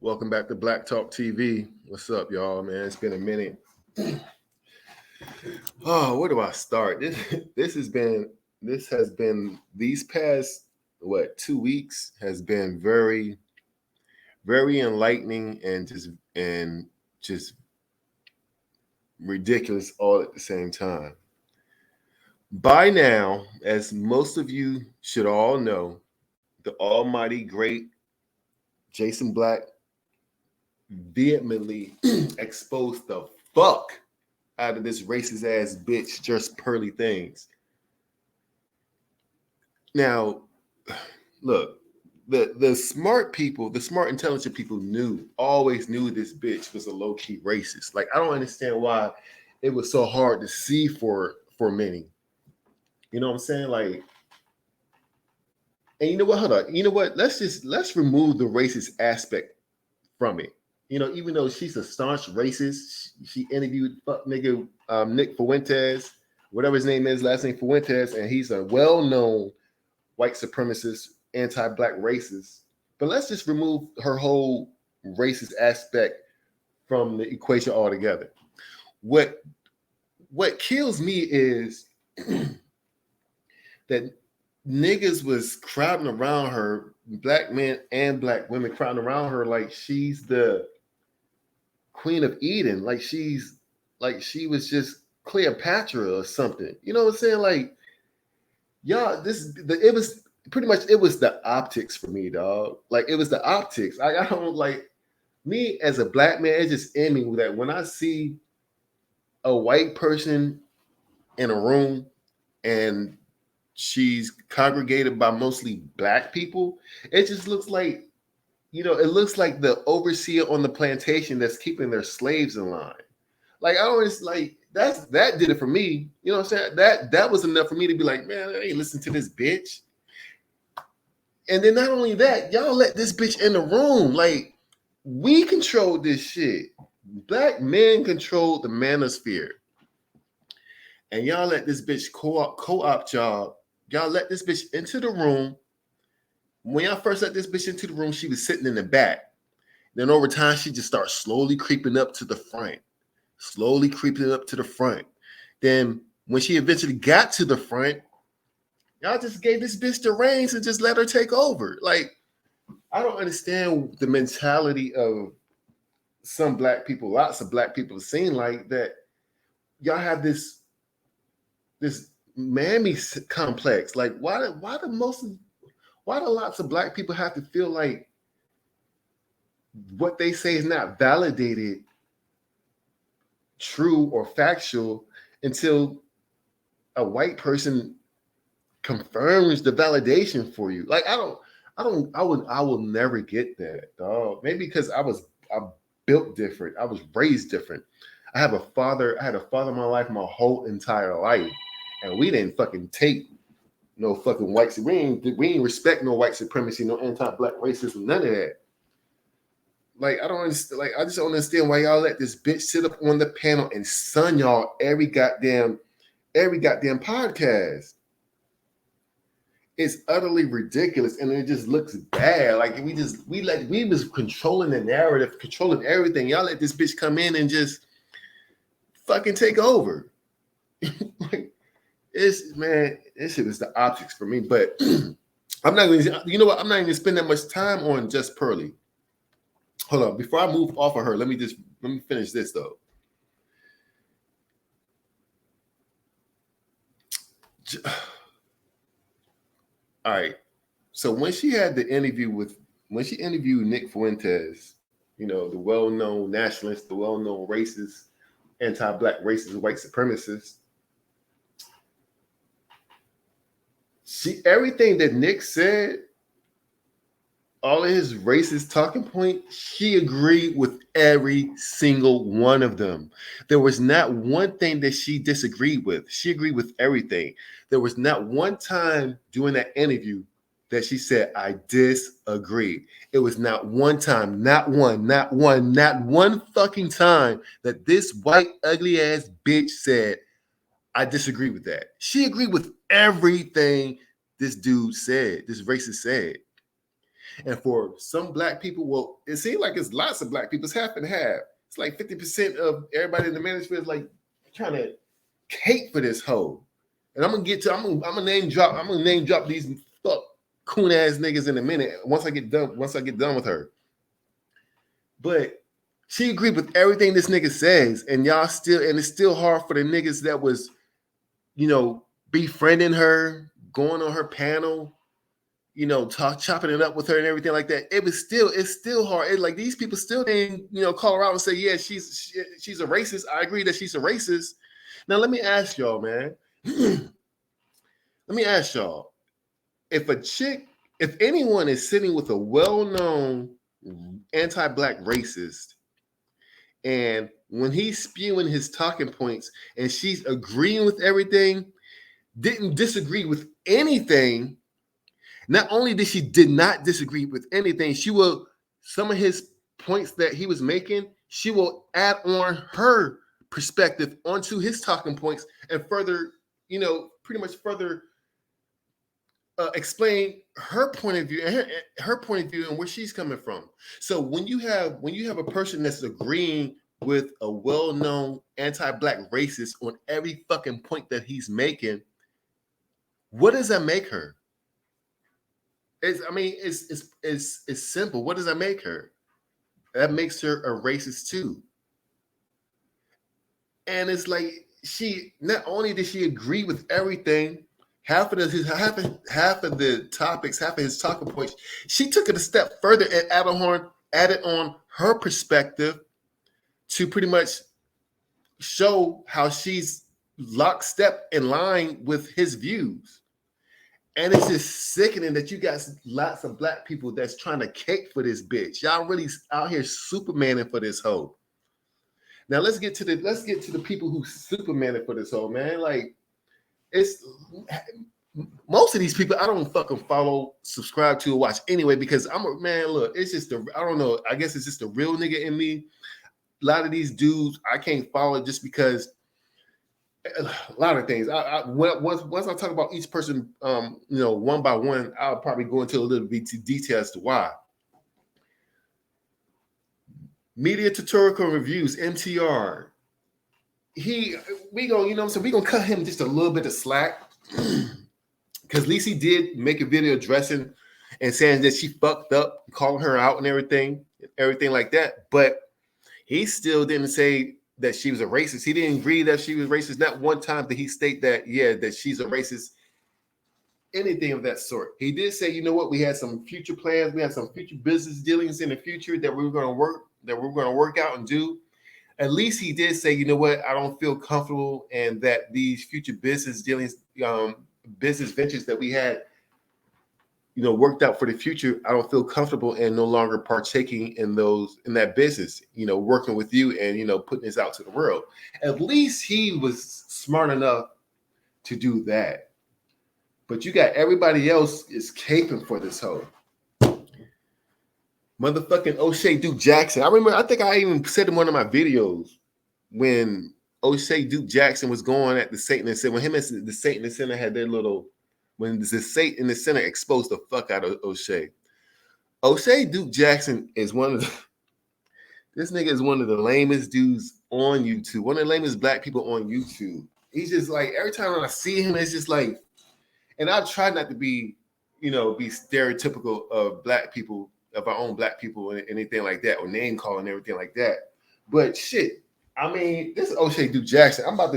Welcome back to Black Talk TV. What's up, y'all, man? It's been a minute. Oh, where do I start? This has been these past 2 weeks has been very, very enlightening and just ridiculous all at the same time. By now, as most of you should all know, the almighty great Jason Black vehemently exposed the fuck out of this racist ass bitch, just Pearly things. Now, look, the smart people, the smart, intelligent people always knew this bitch was a low key racist. Like, I don't understand why it was so hard to see for many. You know what I'm saying? Like, and you know what? Hold on. You know what? Let's remove the racist aspect from it. You know, even though she's a staunch racist, she interviewed fuck nigga Nick Fuentes, whatever his name is, last name Fuentes, and he's a well-known white supremacist, anti-black racist. But let's just remove her whole racist aspect from the equation altogether. What kills me is that niggas was crowding around her, black men and black women crowding around her like she's the Queen of Eden, like she was just Cleopatra or something. You know what I'm saying? Like, y'all, it was pretty much, it was the optics for me, dog. Like, it was the optics. I don't like, me as a black man, it's just in me that when I see a white person in a room and she's congregated by mostly black people, it just looks like, it looks like the overseer on the plantation that's keeping their slaves in line. Like, I always like that did it for me. You know what I'm saying? That was enough for me to be like, man, I ain't listen to this bitch. And then not only that, y'all let this bitch in the room. Like, we control this shit. Black men control the manosphere. And y'all let this bitch co-op y'all. Y'all let this bitch into the room. When y'all first let this bitch into the room, she was sitting in the back. Then over time, she just starts slowly creeping up to the front. Slowly creeping up to the front. Then when she eventually got to the front, y'all just gave this bitch the reins and just let her take over. Like, I don't understand the mentality of some black people. Lots of black people seem like that. Y'all have this mammy complex. Like, why do lots of black people have to feel like what they say is not validated, true or factual until a white person confirms the validation for you? Like, I will never get that, dog. Maybe because I'm built different. I was raised different. I had a father in my life my whole entire life, and we didn't fucking take no fucking white. We ain't respect no white supremacy, no anti-black racism, none of that. Like, I don't understand. Like, I just don't understand why y'all let this bitch sit up on the panel and sun y'all every goddamn podcast. It's utterly ridiculous, and it just looks bad. Like, we was controlling the narrative, controlling everything. Y'all let this bitch come in and just fucking take over. Like, this shit is the optics for me. But I'm not going to. You know what? I'm not even gonna spend that much time on just Pearly. Hold on, before I move off of her, let me finish this though. All right. So when she interviewed Nick Fuentes, the well-known nationalist, the well-known racist, anti-black racist, white supremacist, everything that Nick said, all of his racist talking points, she agreed with every single one of them. There was not one thing that she disagreed with. She agreed with everything. There was not one time during that interview that she said, I disagree. It was not one time, not one fucking time that this white, ugly ass bitch said, I disagree with that. She agreed with everything this dude said, this racist said. And for some black people, well, it seems like it's lots of black people. It's half and half. It's like 50% of everybody in the manosphere is like trying to hate for this hoe. And I'm gonna name drop these fuck coon ass niggas in a minute once I get done with her. But she agreed with everything this nigga says, and it's still hard for the niggas that was, befriending her, going on her panel, chopping it up with her and everything like that. It's still hard. Like these people still didn't, call her out and say, yeah, she's a racist. I agree that she's a racist. Now let me ask y'all, man. Let me ask y'all, if anyone is sitting with a well-known anti-black racist, and when he's spewing his talking points and she's agreeing with everything, didn't disagree with anything, not only did not disagree with anything, some of his points that he was making, she will add on her perspective onto his talking points and further, pretty much further explain her point of view and her point of view and where she's coming from. So when you have a person that's agreeing with a well-known anti-black racist on every fucking point that he's making, what does that make her? It's simple. What does that make her? That makes her a racist too. And it's like not only did she agree with everything, half of the topics, half of his talking points, she took it a step further and added on her perspective to pretty much show how she's lockstep in line with his views. And it's just sickening that you got lots of black people that's trying to cake for this bitch. Y'all really out here supermaning for this hoe. Now let's get to the people who supermaning for this hoe, man. Like, it's most of these people I don't fucking follow, subscribe to, or watch anyway, because look, it's just I don't know. I guess it's just a real nigga in me. A lot of these dudes I can't follow just because a lot of things. Once I talk about each person, one by one, I'll probably go into a little bit of detail as to why. Media Tutorial Reviews, MTR. We gonna cut him just a little bit of slack. Because at least he did make a video addressing and saying that she fucked up, calling her out and everything like that. But he still didn't say that she was a racist. He didn't agree that she was racist. Not one time did he state that, that she's a racist, anything of that sort. He did say, you know what, we had some future plans. We had some future business dealings in the future that we were going to work out and do. At least he did say, you know what, I don't feel comfortable, and that these future business dealings, business ventures that we had, worked out for the future, I don't feel comfortable and no longer partaking in that business, working with you and, putting this out to the world. At least he was smart enough to do that. But you got everybody else is caping for this hoe. Motherfucking O'Shea Duke Jackson. I think I even said in one of my videos when O'Shea Duke Jackson was going at the Satanist Center, when him and the Satanist Center had their little, when the Satanist Center exposed the fuck out of O'Shea. O'Shea Duke Jackson is this nigga is one of the lamest dudes on YouTube, one of the lamest black people on YouTube. He's just like, every time I see him, it's just like, and I try not to be, be stereotypical of black people, of our own black people, and anything like that, or name calling and everything like that. But shit, this is O'Shea Duke Jackson. I'm about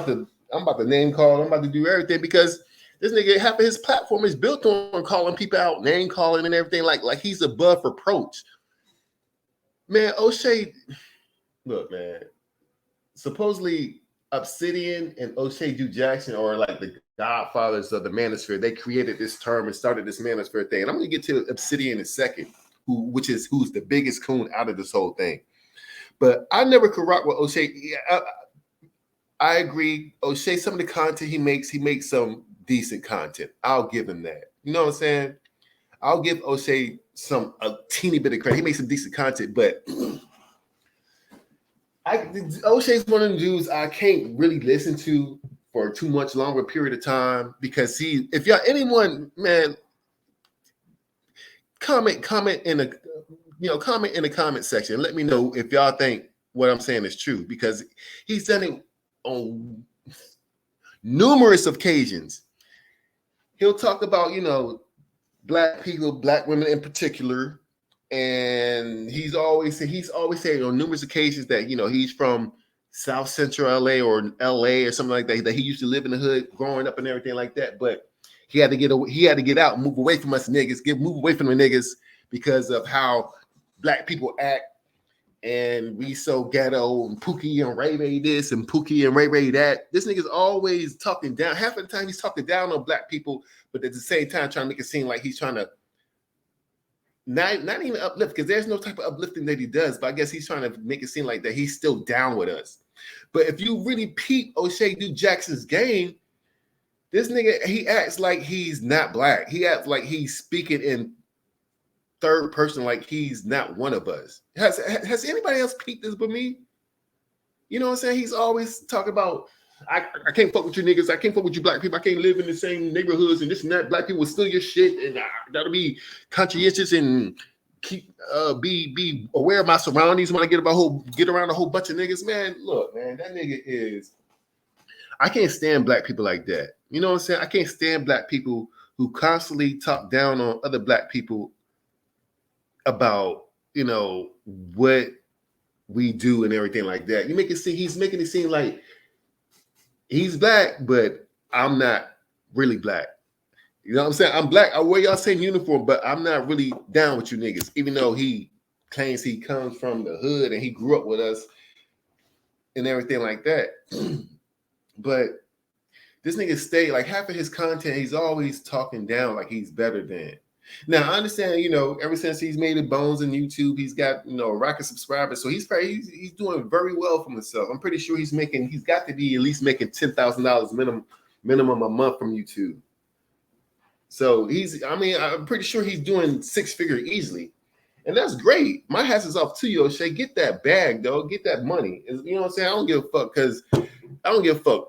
to name call. I'm about to do everything because this nigga, half of his platform is built on calling people out, name calling and everything like he's above reproach. Man, O'Shea, look, man. Supposedly Obsidian and O'Shea Duke Jackson are like the godfathers of the manosphere. They created this term and started this manosphere thing. And I'm gonna get to Obsidian in a second, who's the biggest coon out of this whole thing. But I never could rock with O'Shea. I agree. O'Shea, some of the content he makes some decent content. I'll give him that. You know what I'm saying? I'll give O'Shea a teeny bit of credit. He makes some decent content, but O'Shea's one of the dudes I can't really listen to for too much longer period of time because if y'all anyone, man, comment in the comment in the comment section. Let me know if y'all think what I'm saying is true, because he's done it on numerous occasions. He'll talk about, black people, black women in particular, and he's always saying on numerous occasions that he's from South Central LA or LA or something like that. That he used to live in the hood growing up and everything like that, but he had to get out, move away from us niggas, move away from the niggas because of how black people act. And we so ghetto, and Pookie and Ray Ray this and Pookie and Ray Ray that. This nigga's always talking down. Half of the time he's talking down on black people, but at the same time trying to make it seem like he's trying to not even uplift, because there's no type of uplifting that he does. But I guess he's trying to make it seem like that he's still down with us. But if you really peep O'Shea Duke Jackson's game, this nigga, he acts like he's not black. He acts like he's speaking in third person, like he's not one of us. Has anybody else peeped this but me? You know what I'm saying? He's always talking about, I can't fuck with you niggas. I can't fuck with you black people. I can't live in the same neighborhoods and this and that. Black people will steal your shit, and that'll be conscientious and keep be aware of my surroundings when I get around a whole bunch of niggas. Man, look, man, that nigga is. I can't stand black people like that. You know what I'm saying? I can't stand black people who constantly talk down on other black people about what we do and everything like that. He's making it seem like he's black, but I'm not really black. You know what I'm saying? I'm black. I wear y'all same uniform, but I'm not really down with you niggas, even though he claims he comes from the hood and he grew up with us and everything like that. But this nigga stay, like, half of his content, he's always talking down like he's better than. Now, I understand, ever since he's made it bones in YouTube, he's got, a rack of subscribers. So he's doing very well for himself. I'm pretty sure he's got to be at least making $10,000 minimum a month from YouTube. So I'm pretty sure he's doing six-figure easily. And that's great. My hats is off to you, O'Shea. Get that bag, though. Get that money. You know what I'm saying? I don't give a fuck, because I don't give a fuck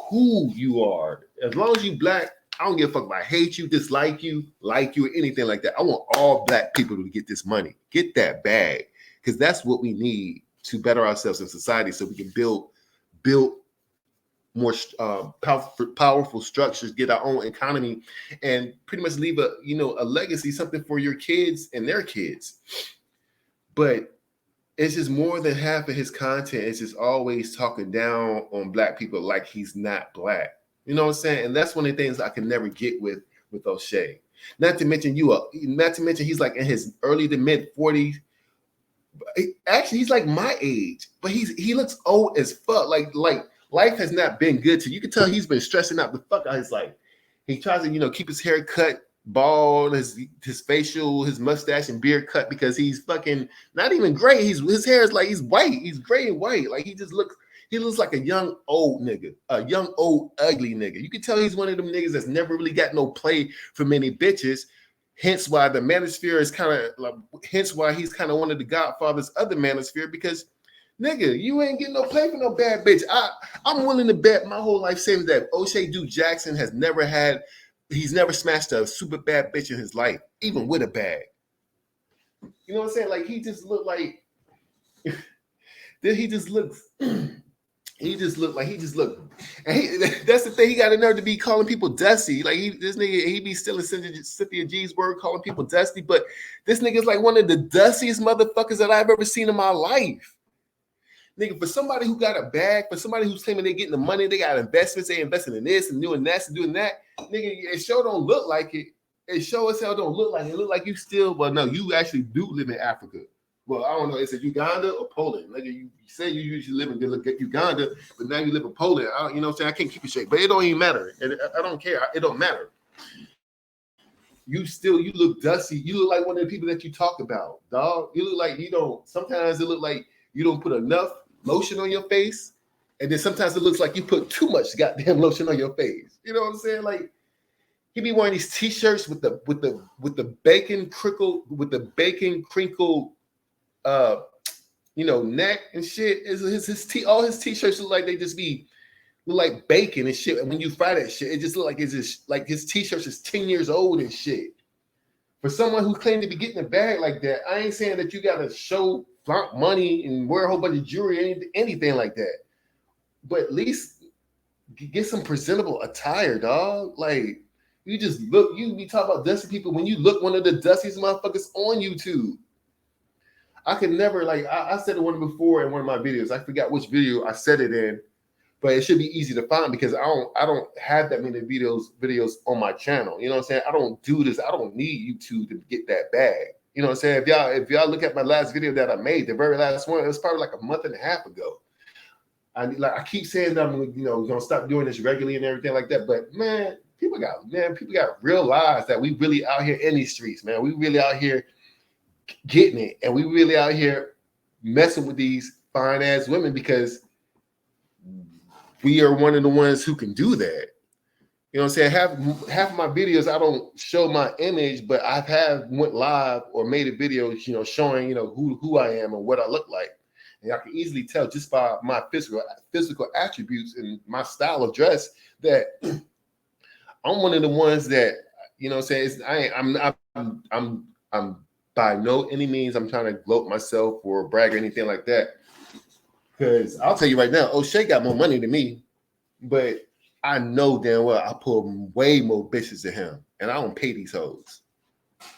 who you are. As long as you black, I don't give a fuck if I hate you, dislike you, like you, or anything like that. I want all black people to get this money. Get that bag, because that's what we need to better ourselves in society, so we can build more powerful structures, get our own economy, and pretty much leave a legacy, something for your kids and their kids. But it's just more than half of his content. It's just always talking down on black people like he's not black. You know what I'm saying? And that's one of the things I can never get with O'Shea. Not to mention he's like in his early to mid 40s. Actually, he's like my age, but he looks old as fuck. Like life has not been good to you. You can tell he's been stressing out the fuck out his life. He tries to, keep his hair cut, bald, his facial, his mustache and beard cut, because he's fucking not even gray. His hair is like, he's white. He's gray and white. Like he looks like a young old nigga, a young old ugly nigga. You can tell he's one of them niggas that's never really got no play for many bitches. Hence why the manosphere is hence why he's kind of one of the godfathers of the manosphere, because nigga, you ain't getting no play for no bad bitch. I'm willing to bet my whole life savings that O'Shea Duke Jackson he's never smashed a super bad bitch in his life, even with a bag. You know what I'm saying? Like, he just looked like he just looked. And that's the thing. He got a nerve to be calling people dusty. Like, this nigga, he be stealing Cynthia G's word, calling people dusty. But this nigga's like one of the dustiest motherfuckers that I've ever seen in my life. Nigga, for somebody who got a bag, for somebody who's claiming they getting the money, they got investments, they investing in this and doing that and doing that. Nigga, it sure don't look like it. It sure as hell don't look like it. It look like you still, well, no, you actually do live in Africa. Well, I don't know. Is it Uganda or Poland? Like, you say you usually live in Uganda, but now you live in Poland. You know what I'm saying? I can't keep it straight, but it don't even matter. And I don't care. It don't matter. You look dusty. You look like one of the people that you talk about, dog. You look like you don't. Sometimes it look like you don't put enough lotion on your face, and then sometimes it looks like you put too much goddamn lotion on your face. You know what I'm saying? Like, he be wearing these t-shirts with the bacon crinkle neck and shit. All his t-shirts look like they just look like bacon and shit. And when you fry that shit, it just look like it's just like his t-shirts is 10 years old and shit. For someone who claimed to be getting a bag like that, I ain't saying that you gotta show flaunt money and wear a whole bunch of jewelry, anything like that. But at least get some presentable attire, dog. Like you just look, you be talking about dusty people when you look one of the dustiest motherfuckers on YouTube. I could never like I said it one before in one of my videos. I forgot which video I said it in, but it should be easy to find because I don't have that many videos on my channel. You know what I'm saying? I don't do this. I don't need YouTube to get that bag. You know what I'm saying? If y'all look at my last video that I made, the very last one, it was probably like a month and a half ago. I keep saying that I'm gonna stop doing this regularly and everything like that. But man, people got to realize that we really out here in these streets, man. We really out here getting it, and we really out here messing with these fine ass women because we are one of the ones who can do that. You know what I'm saying? Half of my videos I don't show my image, but went live or made a video, showing who I am and what I look like. And I can easily tell just by my physical attributes and my style of dress that I'm one of the ones that, I'm by no any means I'm trying to gloat myself or brag or anything like that. Because I'll tell you right now, O'Shea got more money than me, but I know damn well I pull way more bitches than him, and I don't pay these hoes.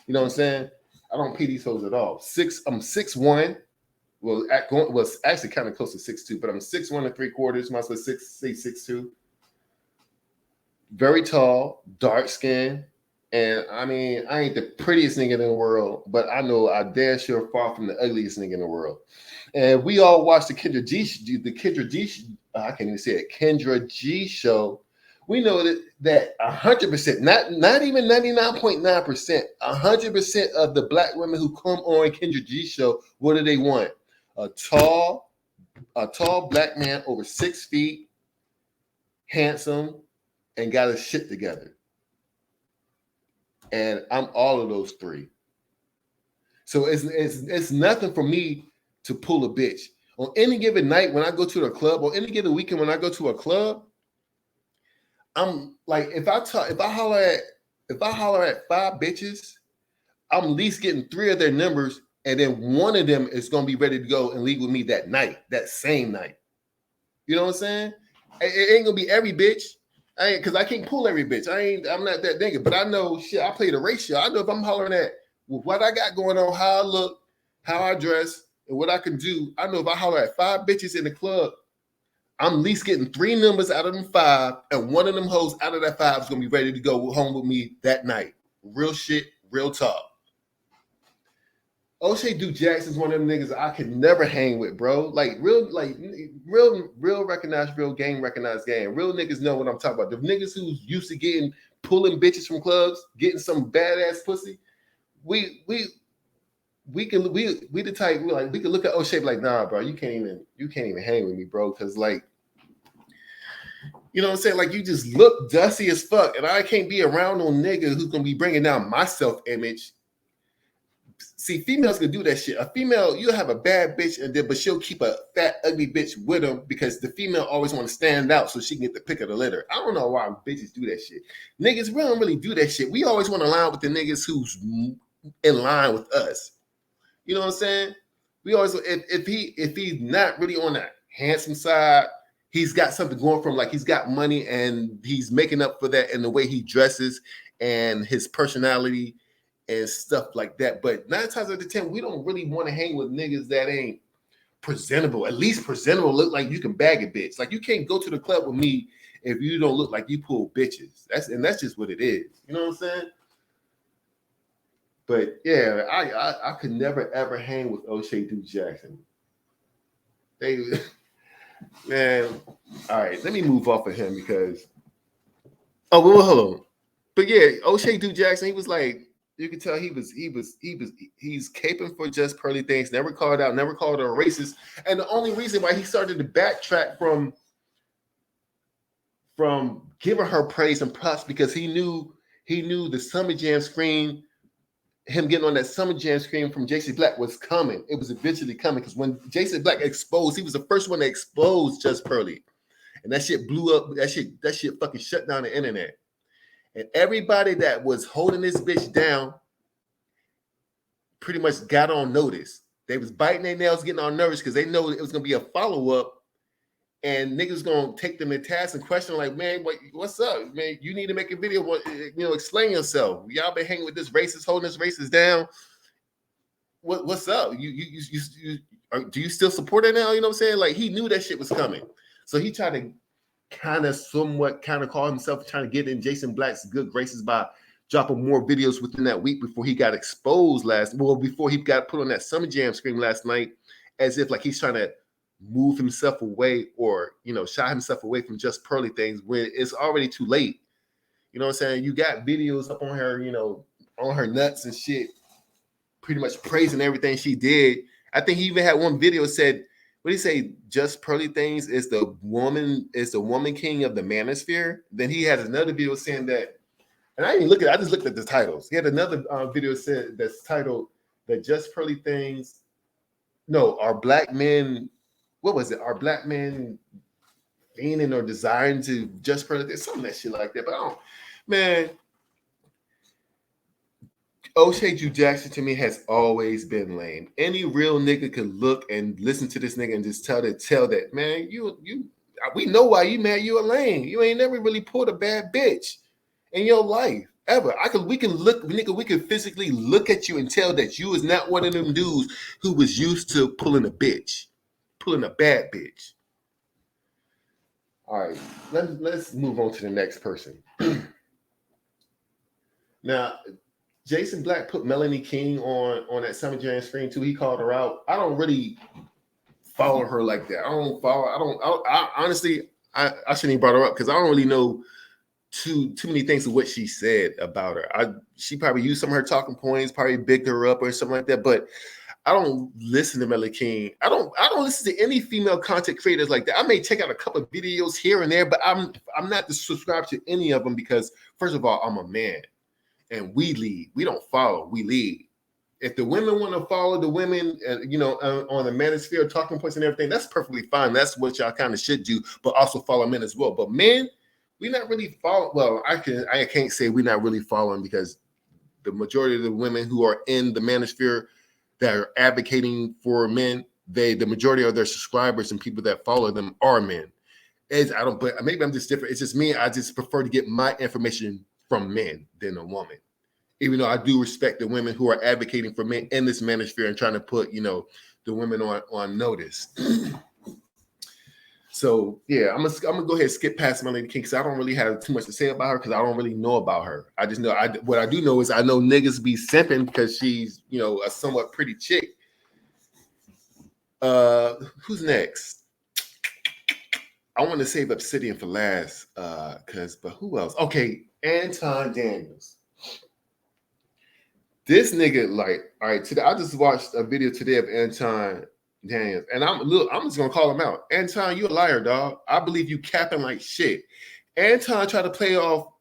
You know what I'm saying? I don't pay these hoes at all. I'm 6'1". Well, it's actually kind of close to 6'2", but I'm 6'1 3/4. Might as well say 6'2". Very tall, dark skin, and I mean I ain't the prettiest nigga in the world, but I know I damn sure far from the ugliest nigga in the world. And we all watched the Kendra G show. We know that 100%, not even 99.9%, 100% of the black women who come on Kendra G show, what do they want? A tall black man over 6 feet, handsome, and got his shit together. And I'm all of those three. So it's nothing for me to pull a bitch. On any given night when I go to the club, or any given weekend when I go to a club, I'm like, if I holler at 5 bitches, I'm at least getting 3 of their numbers, and then one of them is gonna be ready to go and leave with me that night, that same night. You know what I'm saying? It ain't gonna be every bitch. Because I can't pull every bitch. I'm not that nigga, but I know shit. I play the ratio. I know if I'm hollering at what I got going on, how I look, how I dress, and what I can do. I know if I holler at 5 bitches in the club, I'm at least getting 3 numbers out of them 5, and one of them hoes out of that 5 is gonna be ready to go home with me that night. Real shit, real talk. O'Shea Duke Jackson's one of them niggas I could never hang with, bro. Real recognized, real game recognized game. Real niggas know what I'm talking about. The niggas who's used to pulling bitches from clubs, getting some badass pussy. We the type we can look at O'Shea like, nah, bro, you can't even hang with me, bro, because like, you know what I'm saying? Like, you just look dusty as fuck, and I can't be around no nigga who's gonna be bringing down my self-image. See, females can do that shit. A female, you'll have a bad bitch, but she'll keep a fat, ugly bitch with them because the female always want to stand out so she can get the pick of the litter. I don't know why bitches do that shit. Niggas, we don't really do that shit. We always want to line with the niggas who's in line with us. You know what I'm saying? We always, if he's not really on that handsome side, he's got something going for him. Like, he's got money and he's making up for that in the way he dresses and his personality and stuff like that. But 9 times out of 10, we don't really want to hang with niggas that ain't presentable. At least presentable, look like you can bag a bitch. Like, you can't go to the club with me if you don't look like you pull bitches. That's just what it is. You know what I'm saying? But yeah, I could never ever hang with O'Shea Duke Jackson. Man, all right, let me move off of him because well, hold on. But yeah, O'Shea Duke Jackson, he was like, you can tell he's caping for just Pearly things, never called her a racist. And the only reason why he started to backtrack from giving her praise and props because he knew the Summer Jam screen, him getting on that Summer Jam screen from JC Black was coming. It was eventually coming because when JC Black exposed, he was the first one to expose Just Pearly. And that shit blew up. That shit fucking shut down the internet. And everybody that was holding this bitch down pretty much got on notice. They was biting their nails, getting on nervous because they know it was gonna be a follow-up, and niggas gonna take them to task and question like, man, what's up, man? You need to make a video, explain yourself. Y'all been hanging with this racist, holding this racist down. What's up? Do you still support it now? You know what I'm saying? Like, he knew that shit was coming, so he tried to somewhat call himself trying to get in Jason Black's good graces by dropping more videos within that week before he got exposed before he got put on that Summer Jam screen last night, as if like he's trying to move himself away or, shy himself away from just Pearly things when it's already too late. You know what I'm saying? You got videos up on her, on her nuts and shit, pretty much praising everything she did. I think he even had one video said, what did he say? Just Pearly things is the woman king of the manosphere. Then he had another video saying that, and I didn't look at it, I just looked at the titles. He had another video said that's titled that Just Pearly things. No, are black men, what was it? Are black men fiending or desiring to just Pearly things? Something that shit like that. But I don't, man. O'Shea Jew Jackson to me has always been lame. Any real nigga could look and listen to this nigga and just tell that, man, we know why you mad. You a lame. You ain't never really pulled a bad bitch in your life ever. We can physically look at you and tell that you is not one of them dudes who was used to pulling a bad bitch. All right, let's move on to the next person. Now, Jason Black put Melanie King on that Summer Jam screen too. He called her out. I don't really follow her like that. I honestly shouldn't even brought her up because I don't really know too many things of what she said about her. She probably used some of her talking points, probably bigged her up or something like that. But I don't listen to Melanie King. I don't listen to any female content creators like that. I may check out a couple of videos here and there, but I'm not subscribed to any of them because, first of all, I'm a man. And we lead. We don't follow. We lead. If the women want to follow the women, on the manosphere, talking points and everything, that's perfectly fine. That's what y'all kind of should do, but also follow men as well. But men, we not really follow. Well, I can't say we're not really following because the majority of the women who are in the manosphere that are advocating for men, the majority of their subscribers and people that follow them are men. But maybe I'm just different. It's just me. I just prefer to get my information from men than a woman, even though I do respect the women who are advocating for men in this manosphere and trying to put, the women on notice. So yeah, I'm gonna go ahead and skip past Melanie King because I don't really have too much to say about her because I don't really know about her. I just know what I do know is I know niggas be simping because she's, a somewhat pretty chick. Who's next? I want to save Obsidian for last, but who else? Okay, Anton Daniels. This nigga, all right, today I just watched a video today of Anton Daniels, and I'm just gonna call him out. Anton, you a liar, dog. I believe you capping like shit. Anton tried to play it off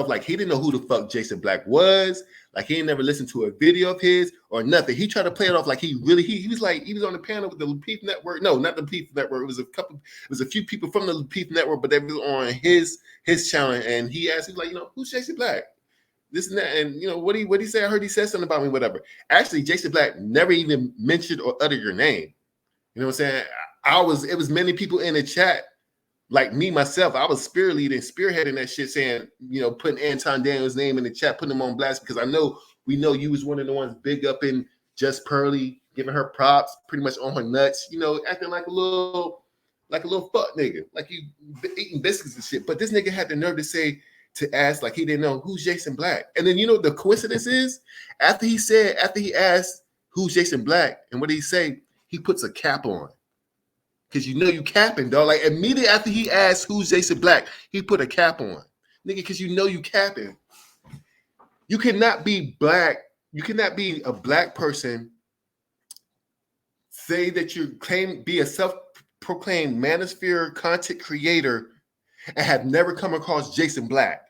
like he didn't know who the fuck Jason Black was. Like he ain't never listened to a video of his or nothing. He tried to play it off like he was on the panel with the Lepeef Network. No, not the Lepeef Network. It was a few people from the Lepeef Network, but they was on his channel. And he asked, he's like, who's Jason Black? This and that. And what he say? I heard he said something about me, whatever. Actually, Jason Black never even mentioned or uttered your name. You know what I'm saying? It was many people in the chat. Like me, myself, I was spearheading that shit, saying, putting Anton Daniels' name in the chat, putting him on blast, because we know you was one of the ones big up in Just Pearly, giving her props, pretty much on her nuts, acting like a little fuck nigga, like you eating biscuits and shit. But this nigga had the nerve to ask, like he didn't know who's Jason Black. And then the coincidence is, after he asked who's Jason Black, and what did he say? He puts a cap on. Because you capping, dog. Like immediately after he asked who's Jason Black, he put a cap on. Nigga, because you capping. You cannot be black. You cannot be a black person, say that you be a self-proclaimed manosphere content creator and have never come across Jason Black.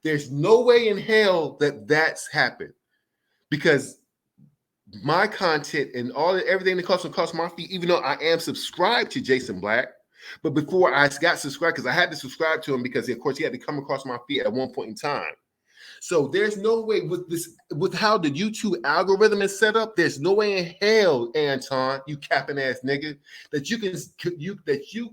There's no way in hell that's happened. Because my content and everything that comes across my feed, even though I am subscribed to Jason Black, but before I got subscribed, because I had to subscribe to him because, of course, he had to come across my feed at one point in time. So there's no way with how the YouTube algorithm is set up, there's no way in hell, Anton, you capping ass nigga, that you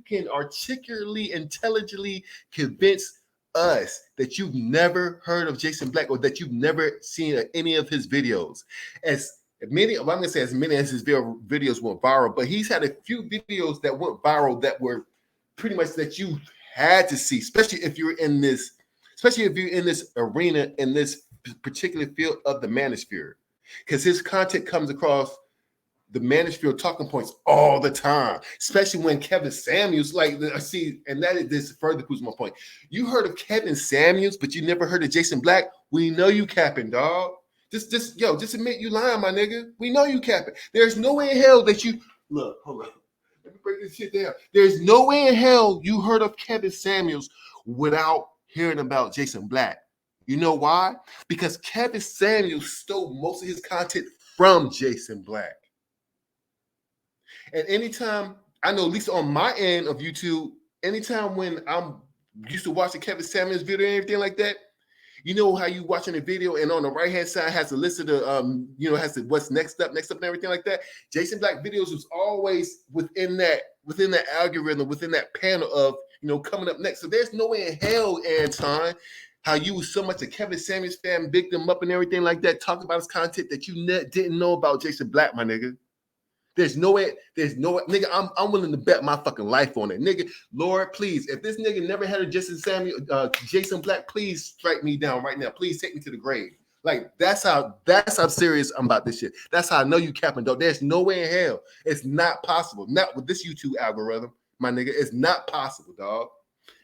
can articulately, intelligently convince us that you've never heard of Jason Black or that you've never seen any of his videos. As many, well, I'm gonna say as many as his videos went viral, but he's had a few videos that went viral that were pretty much that you had to see, especially if you're in this arena, in this particular field of the manosphere, because his content comes across the manosphere talking points all the time, especially when Kevin Samuels, like, I see, and this further proves my point. You heard of Kevin Samuels, but you never heard of Jason Black. We know you capping, dog. Just admit you lying, my nigga. We know you capping. There's no way in hell that you look. Hold on. Let me break this shit down. There's no way in hell you heard of Kevin Samuels without hearing about Jason Black. You know why? Because Kevin Samuels stole most of his content from Jason Black. And anytime, I know, at least on my end of YouTube, anytime when I'm used to watching Kevin Samuels video and everything like that, you know how you watching a video and on the right hand side has a list of the has the what's next up and everything like that. Jason Black videos was always within that algorithm, within that panel of coming up next. So there's no way in hell, Anton, how you was so much a Kevin Samuels fan, big them up and everything like that, talking about his content that you didn't know about Jason Black, my nigga. There's no way, nigga. I'm willing to bet my fucking life on it, nigga. Lord, please, if this nigga never had a Jason Black, please strike me down right now. Please take me to the grave. Like that's how serious I'm about this shit. That's how I know you capping, dog. There's no way in hell. It's not possible. Not with this YouTube algorithm, my nigga. It's not possible, dog.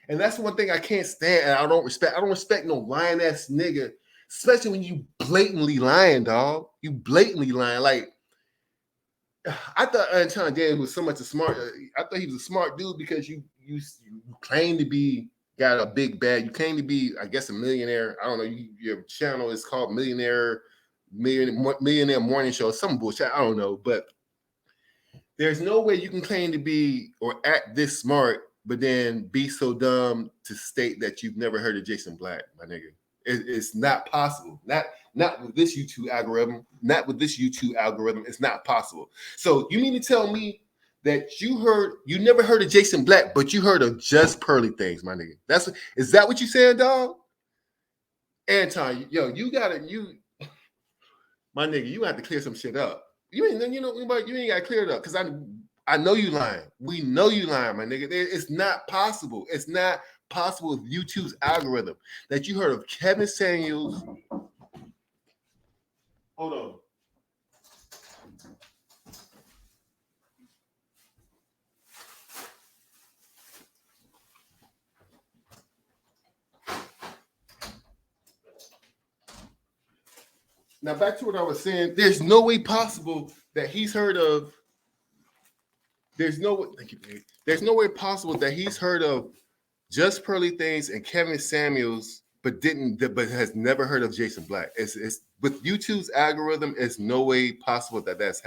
And that's one thing I can't stand, and I don't respect. I don't respect no lying ass nigga, especially when you blatantly lying, dog. You blatantly lying, like. I thought Anton Daniels was so much a smart. I thought he was a smart dude because you claim to be got a big bag. You claim to be, I guess, a millionaire. I don't know. Your channel is called Millionaire Morning Show. Some bullshit. I don't know. But there's no way you can claim to be or act this smart, but then be so dumb to state that you've never heard of Jason Black, my nigga. It's not possible. Not with this YouTube algorithm. Not with this YouTube algorithm. It's not possible. So you mean to tell me that you never heard of Jason Black, but you heard of just Pearly things, my nigga? Is that what you said, dog? Anton, my nigga, you have to clear some shit up. You ain't got to clear it up because I know you lying. We know you lying, my nigga. It's not possible. It's not possible with YouTube's algorithm that you heard of Kevin Samuels. Hold on. Now back to what I was saying. There's no way possible that he's heard of. There's no way possible that he's heard of just Pearly Things and Kevin Samuels, but has never heard of Jason Black. It's with YouTube's algorithm. It's no way possible that that's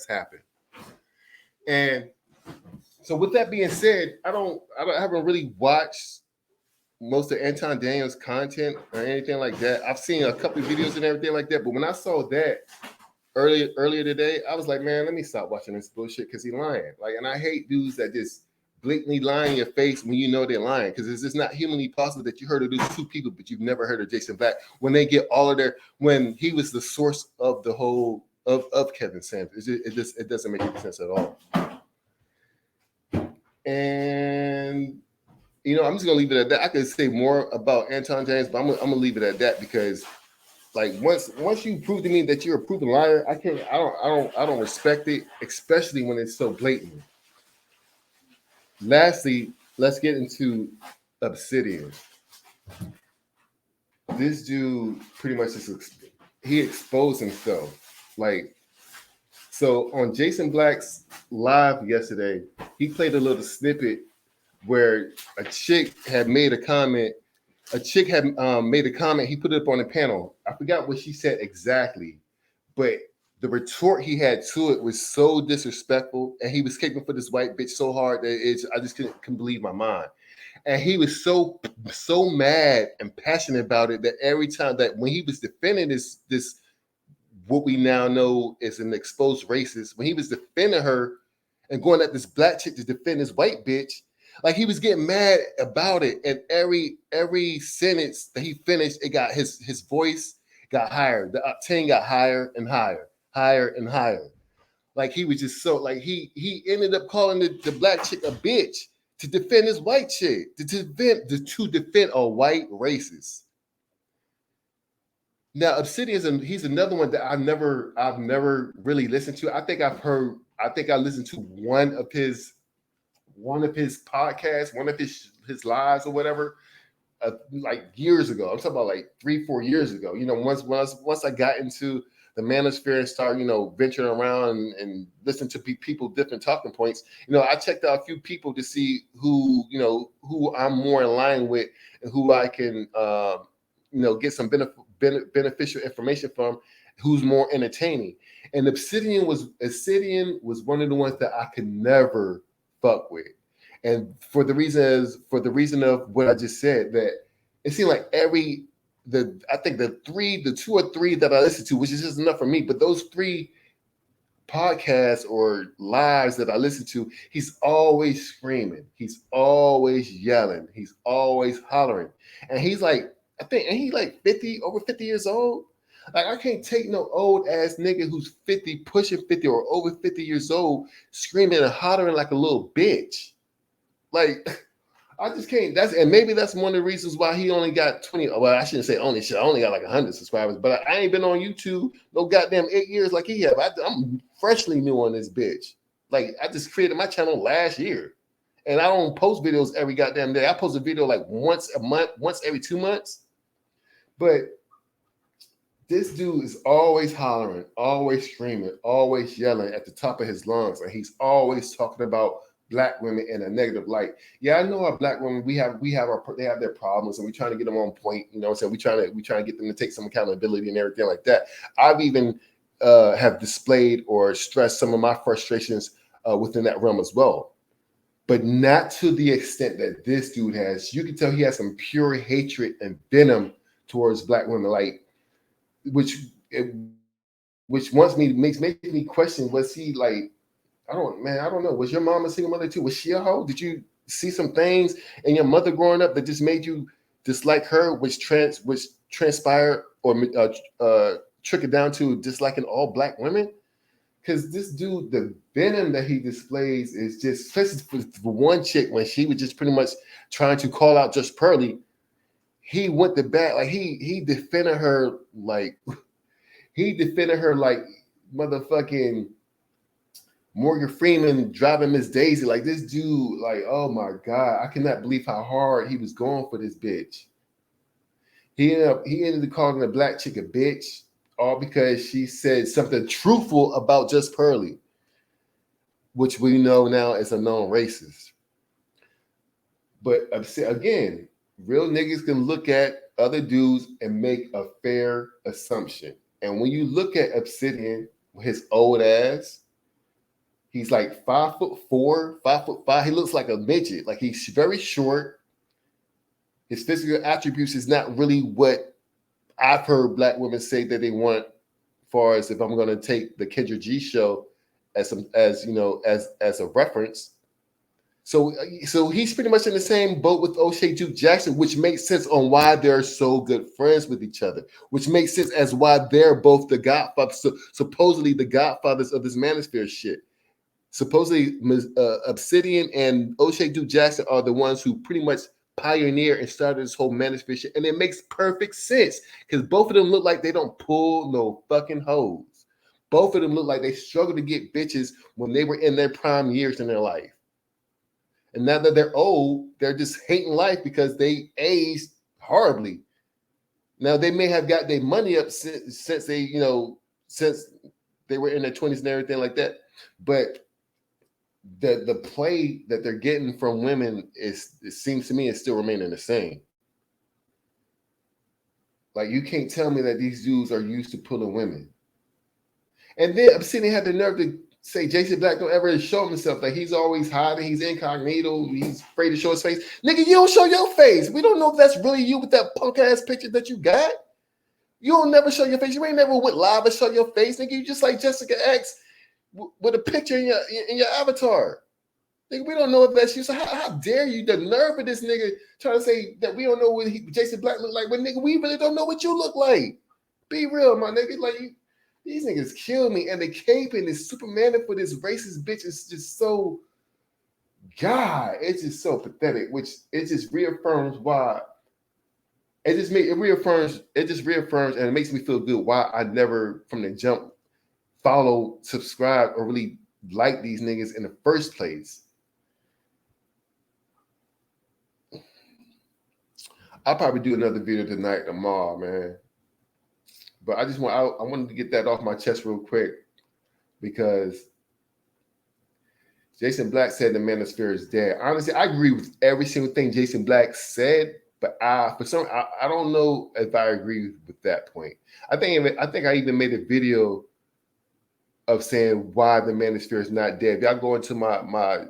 happened. And so, with that being said, I haven't really watched most of Anton Daniels' content or anything like that. I've seen a couple of videos and everything like that, but when I saw that earlier today, I was like, man, let me stop watching this bullshit because he's lying. Like, and I hate dudes that just blatantly lie in your face when you know they're lying, because it's just not humanly possible that you heard of those two people, but you've never heard of Jason Black when they get all of when he was the source of the whole of Kevin Samuels. It doesn't make any sense at all. And I'm just gonna leave it at that. I could say more about Anton James, but I'm gonna leave it at that because, like, once you prove to me that you're a proven liar, I don't respect it, especially when it's so blatant. Lastly, let's get into Obsidian. This dude pretty much he exposed himself. Like, so on Jason Black's live yesterday, he played a little snippet where a chick had made a comment. A chick had made a comment. He put it up on the panel. I forgot what she said exactly, but the retort he had to it was so disrespectful, and he was kicking for this white bitch so hard that I just couldn't believe my mind. And he was so mad and passionate about it that every time that when he was defending this what we now know is an exposed racist, when he was defending her and going at this black chick to defend this white bitch, like he was getting mad about it. And every sentence that he finished, it got his voice got higher. The octane got higher and higher, higher and higher. Like he was just so like he ended up calling the black chick a bitch to defend his white chick, to defend a white racist. Now, he's another one that I've never really listened to. I think I listened to one of his podcasts, one of his lives or whatever, like years ago. I'm talking about like 3-4 years ago. You know, once I got into the manosphere and started, venturing around and listening to people different talking points. I checked out a few people to see who I'm more in line with and who I can get some beneficial information from, who's more entertaining. And Obsidian was one of the ones that I could never fuck with. And for the reason of what I just said, that it seemed like I think the 2 or 3 that I listened to, which is just enough for me, but those 3 podcasts or lives that I listen to, he's always screaming, he's always yelling, he's always hollering. And he's like, he's like 50, over 50 years old. Like, I can't take no old ass nigga who's 50, pushing 50 or over 50 years old, screaming and hollering like a little bitch. Like, I just can't. And maybe that's one of the reasons why he only got 20. Well, I shouldn't say only. I only got like 100 subscribers. But I ain't been on YouTube no goddamn 8 years like he have. I'm freshly new on this bitch. Like, I just created my channel last year, and I don't post videos every goddamn day. I post a video like once a month, once every 2 months. But this dude is always hollering, always screaming, always yelling at the top of his lungs, and he's always talking about Black women in a negative light. Yeah, I know our Black women, they have their problems, and we're trying to get them on point. So we trying to get them to take some accountability and everything like that. I've even have displayed or stressed some of my frustrations within that realm as well, but not to the extent that this dude has. You can tell he has some pure hatred and venom towards Black women, like which makes me question, was he like, I don't know. Was your mom a single mother too? Was she a hoe? Did you see some things in your mother growing up that just made you dislike her, which transpired or trickled down to disliking all Black women? Because this dude, the venom that he displays is just, especially for one chick, when she was just pretty much trying to call out just Pearly, he went to bat. Like he defended her like motherfucking Morgan Freeman driving Miss Daisy. Like, this dude, like, oh my God, I cannot believe how hard he was going for this bitch. He ended up calling the black chick a bitch, all because she said something truthful about just Pearly, which we know now is a known racist. But again, real niggas can look at other dudes and make a fair assumption. And when you look at Obsidian, his old ass, he's like 5'4", 5'5". He looks like a midget. Like, he's very short. His physical attributes is not really what I've heard Black women say that they want. As far as, if I'm going to take the Kendra G show as a reference. So he's pretty much in the same boat with O'Shea Duke Jackson, which makes sense on why they're so good friends with each other, which makes sense as why they're both the godfathers, supposedly the godfathers of this manosphere shit. Supposedly, Obsidian and O'Shea Duke Jackson are the ones who pretty much pioneered and started this whole manosphere shit, and it makes perfect sense because both of them look like they don't pull no fucking hoes. Both of them look like they struggled to get bitches when they were in their prime years in their life. And now that they're old, they're just hating life because they aged horribly. Now, they may have got their money up since they were in their 20s and everything like that. But the play that they're getting from women it seems to me is still remaining the same. Like, you can't tell me that these dudes are used to pulling women. And then Obsidian had the nerve to say Jason Black don't ever show himself. Like he's always hiding, he's incognito, he's afraid to show his face. Nigga, you don't show your face. We don't know if that's really you with that punk ass picture that you got. You don't never show your face. You ain't never went live and show your face, nigga. You just like Jessica X with a picture in your avatar. Nigga, we don't know if that's you. So how dare you? The nerve of this nigga trying to say that we don't know what Jason Black look like. But nigga, we really don't know what you look like. Be real, my nigga. Like these niggas kill me. And the caping is Superman for this racist bitch is just so God. It's just so pathetic. Which it just reaffirms why. It just reaffirms, and it makes me feel good why I never from the jump follow, subscribe, or really like these niggas in the first place. I'll probably do another video tonight, tomorrow, man. But I wanted to get that off my chest real quick because Jason Black said the manosphere is dead. Honestly, I agree with every single thing Jason Black said, but I don't know if I agree with that point. I think I even made a video of saying why the manosphere is not dead. If y'all go into my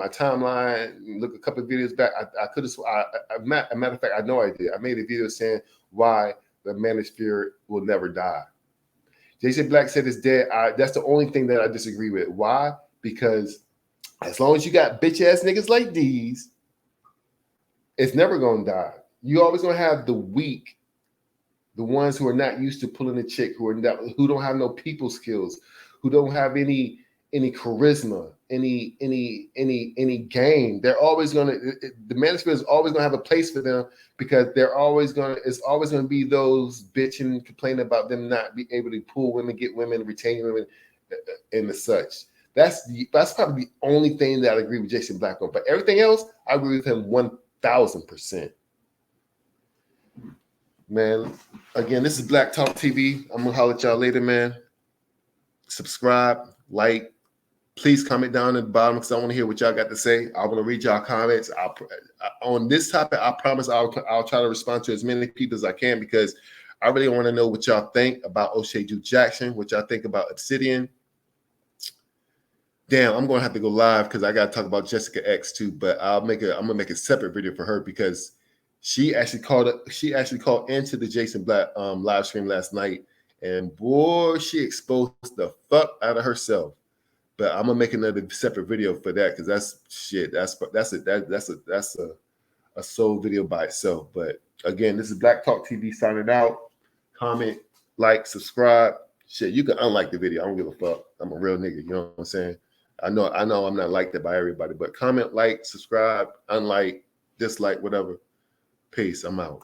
timeline, look a couple of videos back, I could have. A matter of fact, I know I did. I made a video saying why the manosphere will never die. Jason Black said it's dead. That's the only thing that I disagree with. Why? Because as long as you got bitch ass niggas like these, it's never gonna die. You always gonna have the weak, the ones who are not used to pulling a chick, who don't have no people skills, who don't have any charisma, any game. They're always gonna. The manosphere is always gonna have a place for them because it's always gonna be those bitching, complaining about them not be able to pull women, get women, retain women, and the such. That's probably the only thing that I agree with Jason Black on. But everything else, I agree with him 1000%. Man, again, this is Black Talk TV. I'm gonna holler at y'all later, man. Subscribe, like. Please comment down at the bottom because I want to hear what y'all got to say. I want to read y'all comments. On this topic, I promise I'll try to respond to as many people as I can because I really want to know what y'all think about O'Shea Duke Jackson, what y'all think about Obsidian. Damn, I'm gonna have to go live because I gotta talk about Jessica X too. But I'm gonna make a separate video for her because she actually called into the Jason Black live stream last night, and boy, she exposed the fuck out of herself. But I'm gonna make another separate video for that because that's shit. That's a soul video by itself. But again, this is Black Talk TV signing out. Comment, like, subscribe. Shit, you can unlike the video. I don't give a fuck. I'm a real nigga. You know what I'm saying? I know I'm not liked it by everybody, but comment, like, subscribe, unlike, dislike, whatever. Peace. I'm out.